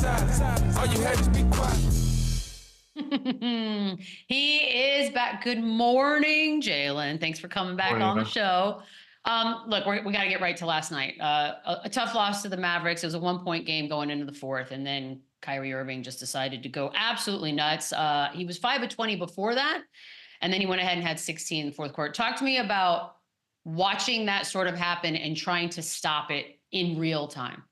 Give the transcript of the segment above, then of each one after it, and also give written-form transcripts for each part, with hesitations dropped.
silent. All you haters be quiet. He is back. Good morning, Jalen. Thanks for coming back on the show. Look, we got to get right to last night. A tough loss to the Mavericks. It was a 1-point game going into the fourth, and then Kyrie Irving just decided to go absolutely nuts. He was 5 of 20 before that, and then he went ahead and had 16 in the fourth quarter. Talk to me about watching that sort of happen and trying to stop it in real time.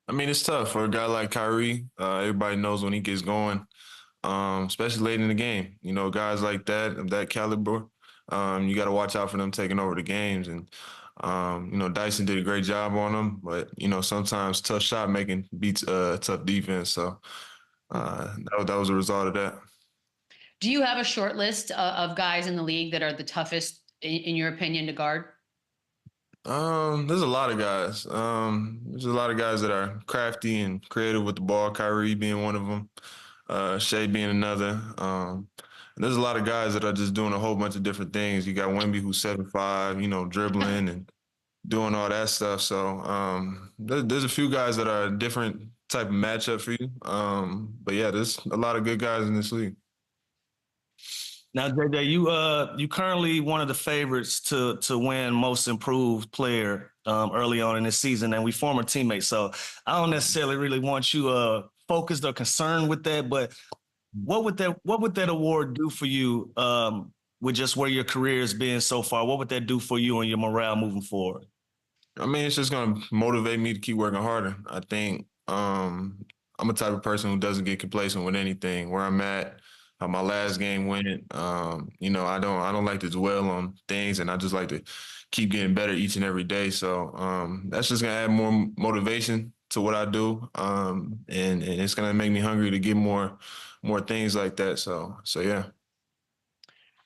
I mean, it's tough for a guy like Kyrie. Everybody knows when he gets going, especially late in the game. You know, guys like that, of that caliber, you got to watch out for them taking over the games. And, you know, DYSON did a great job on them. But, you know, sometimes tough shot making beats tough defense. So that was a result of that. Do you have a short list of guys in the league that are the toughest, in your opinion, to guard? There's a lot of guys. There's a lot of guys that are crafty and creative with the ball. Kyrie being one of them, Shea being another. There's a lot of guys that are just doing a whole bunch of different things. You got Wemby who's 7'5", you know, dribbling and doing all that stuff. So there's a few guys that are a different type of matchup for you. But yeah, there's a lot of good guys in this league. Now, JJ, you currently one of the favorites to win Most Improved Player early on in this season, and we former teammates. So I don't necessarily really want you focused or concerned with that. But what would that award do for you with just where your career has been so far? What would that do for you and your morale moving forward? I mean, it's just going to motivate me to keep working harder. I think I'm a type of person who doesn't get complacent with anything. Where I'm at, how my last game went, you know, I don't like to dwell on things, and I just like to keep getting better each and every day. So that's just gonna add more motivation to what I do, and it's gonna make me hungry to get more things like that. So yeah.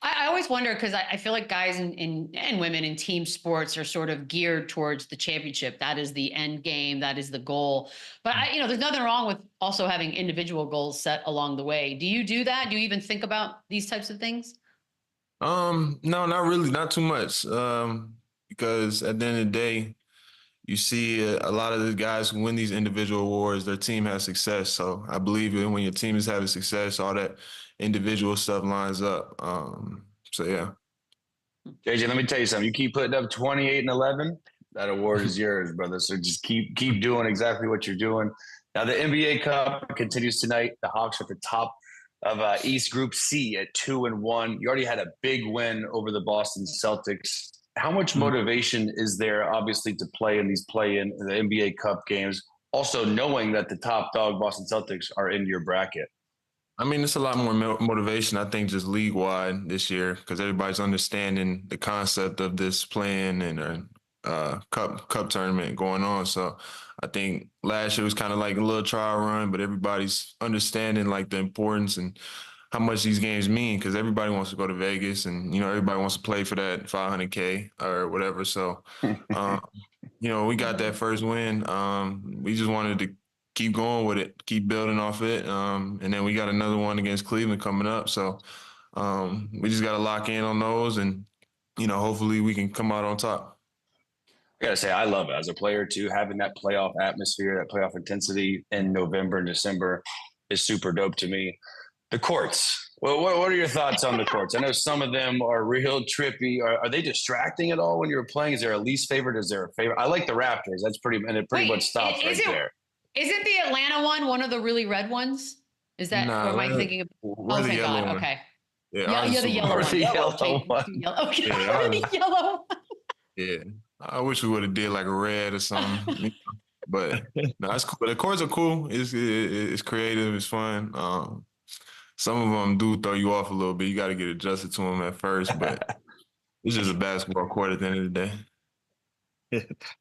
I always wonder, because I feel like guys and women in team sports are sort of geared towards the championship. That is the end game. That is the goal. But there's nothing wrong with also having individual goals set along the way. Do you do that? Do you even think about these types of things? No, not really, not too much. Because at the end of the day, you see a lot of the guys who win these individual awards, their team has success. So I believe when your team is having success, all that individual stuff lines up. So yeah. JJ, let me tell you something. You keep putting up 28 and 11, that award is yours, brother. So just keep doing exactly what you're doing. Now the NBA Cup continues tonight. The Hawks are at the top of East Group C at 2-1. You already had a big win over the Boston Celtics. How much motivation is there, obviously, to play in the NBA Cup games? Also knowing that the top dog Boston Celtics are in your bracket. I mean, it's a lot more motivation, I think, just league-wide this year, because everybody's understanding the concept of this playing and cup tournament going on. So I think last year was kind of like a little trial run, but everybody's understanding like the importance and how much these games mean, because everybody wants to go to Vegas and, you know, everybody wants to play for that $500K or whatever. So, you know, we got that first win. We just wanted to keep going with it, keep building off it. And then we got another one against Cleveland coming up. So we just got to lock in on those and, you know, hopefully we can come out on top. I got to say, I love it as a player too. Having that playoff atmosphere, that playoff intensity in November and December is super dope to me. The courts. Well, what are your thoughts on the courts? I know some of them are real trippy. Are they distracting at all when you're playing? Is there a least favorite? Is there a favorite? I like the Raptors. That's it pretty much stops right there. Isn't the Atlanta one of the really red ones? Is that, or am I thinking of? Oh, thank God. One. Okay. Yeah, you're the yellow one. The yellow one. Okay, yeah, the yellow one. Yeah, I wish we would have did like a red or something. But no, it's cool. The courts are cool. It's creative. It's fun. Some of them do throw you off a little bit. You got to get adjusted to them at first, but it's just a basketball court at the end of the day.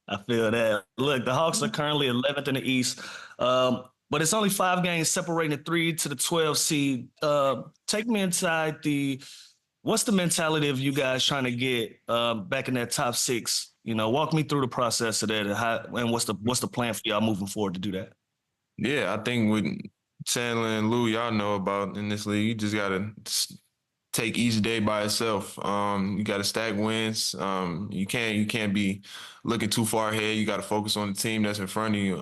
I feel that. Look, the Hawks are currently 11th in the East, but it's only 5 games separating the 3 to the 12 seed. Take me inside what's the mentality of you guys trying to get back in that top 6? You know, walk me through the process of that and what's the plan for y'all moving forward to do that? Yeah, I think with Chandler and Lou, y'all know about in this league, you just got to take each day by itself. You got to stack wins. You can't be looking too far ahead. You got to focus on the team that's in front of you.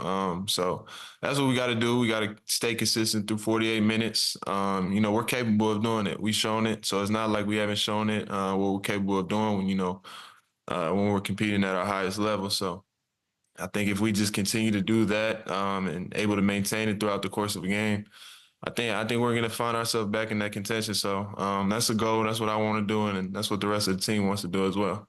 So that's what we got to do. We got to stay consistent through 48 minutes. We're capable of doing it. We've shown it. So it's not like we haven't shown it what we're capable of doing when we're competing at our highest level. So I think if we just continue to do that and able to maintain it throughout the course of a game, I think we're going to find ourselves back in that contention. So that's the goal. That's what I want to do, and that's what the rest of the team wants to do as well.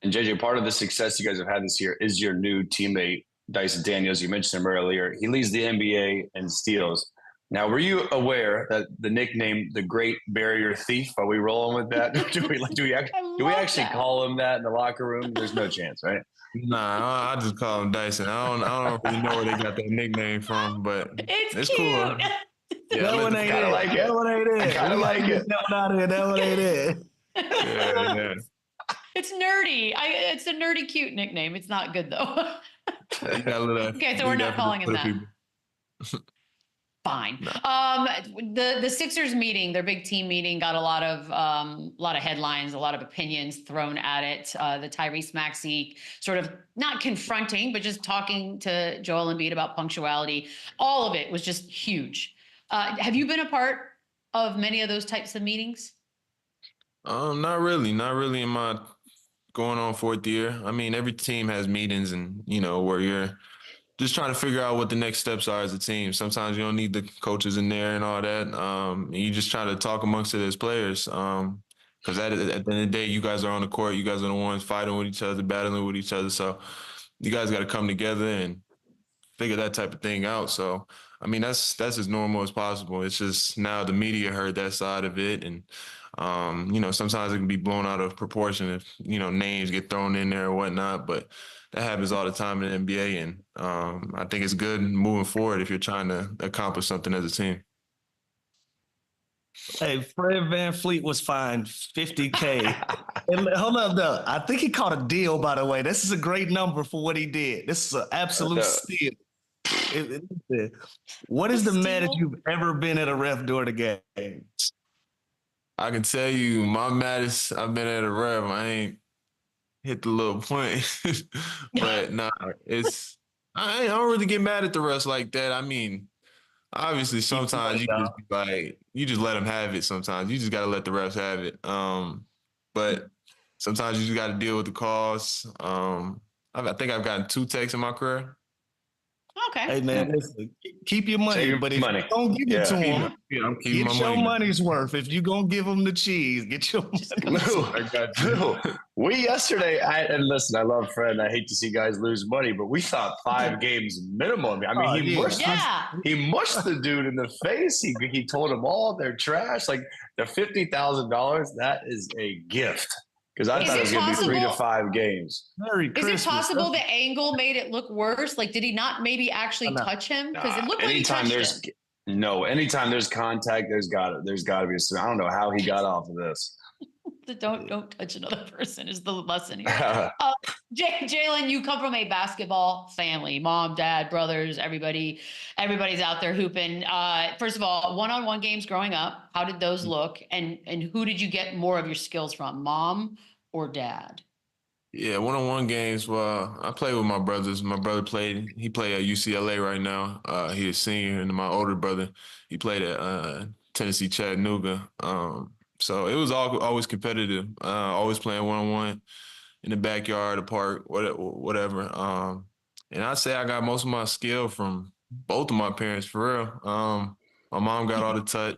And JJ, part of the success you guys have had this year is your new teammate, Dyson Daniels. You mentioned him earlier. He leads the NBA in steals. Now, were you aware that the nickname, the Great Barrier Thief, are we rolling with that? do we actually call him that in the locker room? There's no chance, right? Nah, I just call him Dyson. I don't really know where they got that nickname from, but it's cute. Cool. Yeah, that one ain't it. Like that one ain't it. I kind of like it. That one out of here. That one ain't it. Yeah. It's nerdy. It's a nerdy, cute nickname. It's not good though. Okay, so we're not calling him that. Fine. The Sixers meeting, their big team meeting, got a lot of headlines, a lot of opinions thrown at it. The Tyrese Maxey sort of not confronting, but just talking to Joel Embiid about punctuality. All of it was just huge. Have you been a part of many of those types of meetings? Not really in my going on fourth year. I mean, every team has meetings and, where you're just trying to figure out what the next steps are as a team. Sometimes you don't need the coaches in there and all that. You just try to talk amongst it as players. Because at the end of the day, you guys are on the court. You guys are the ones fighting with each other, battling with each other. So you guys got to come together and figure that type of thing out. So, I mean, that's as normal as possible. It's just now the media heard that side of it. And, sometimes it can be blown out of proportion if, names get thrown in there or whatnot. But that happens all the time in the NBA. And I think it's good moving forward if you're trying to accomplish something as a team. Hey, Fred VanVleet was fined $50K. And hold up, though. I think he caught a deal, by the way. This is a great number for what he did. This is an absolute steal. What is the maddest you've ever been at a ref during the game? I can tell you my maddest I've been at a ref. I ain't hit the little point. But nah, I don't really get mad at the refs like that. I mean, obviously sometimes you just let them have it sometimes. You just got to let the refs have it. But sometimes you just got to deal with the calls. I think I've gotten 2 texts in my career. Okay. Hey, man, listen, keep your money. But if you don't give it to them, I'm keeping my money. Get your money's worth. If you're going to give them the cheese, get your money. I got you. We yesterday, and listen, I love Fred, and I hate to see guys lose money, but we thought 5 games minimum. I mean, he mushed the dude in the face. He told them all they're trash. Like the $50,000, that is a gift. Because I thought it was going to be 3 to 5 games. Is it possible the angle made it look worse? Like, did he not maybe actually touch him? Because it looked like he touched him. Anytime there's contact, there's got to be. I don't know how he got off of this. Don't touch another person is the lesson here. Jalen, you come from a basketball family, mom, dad, brothers, everybody's out there hooping. First of all, one-on-one games growing up, how did those look? And who did you get more of your skills from, mom or dad? Yeah, one-on-one games. Well, I played with my brothers. My brother played at UCLA right now. He's a senior, and my older brother, he played at Tennessee Chattanooga. So it was always competitive, always playing one-on-one in the backyard, the park, whatever. And I'd say I got most of my skill from both of my parents, for real. My mom got all the touch.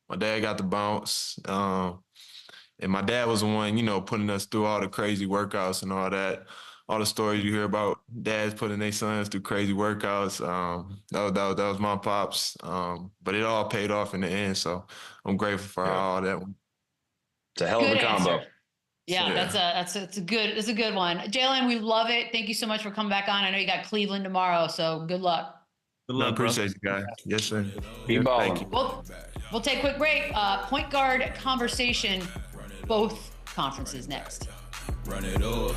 My dad got the bounce. And my dad was the one, putting us through all the crazy workouts and all that. All the stories you hear about dads putting their sons through crazy workouts. That was my pops. But it all paid off in the end. So I'm grateful for all that one. It's a hell of a combo. Yeah, that's a good one. Jalen, we love it. Thank you so much for coming back on. I know you got Cleveland tomorrow, so good luck. Good luck, appreciate you guys. Yes, sir. Be balling. Thank you. We'll take a quick break. Point guard conversation, both conferences next. Run it up.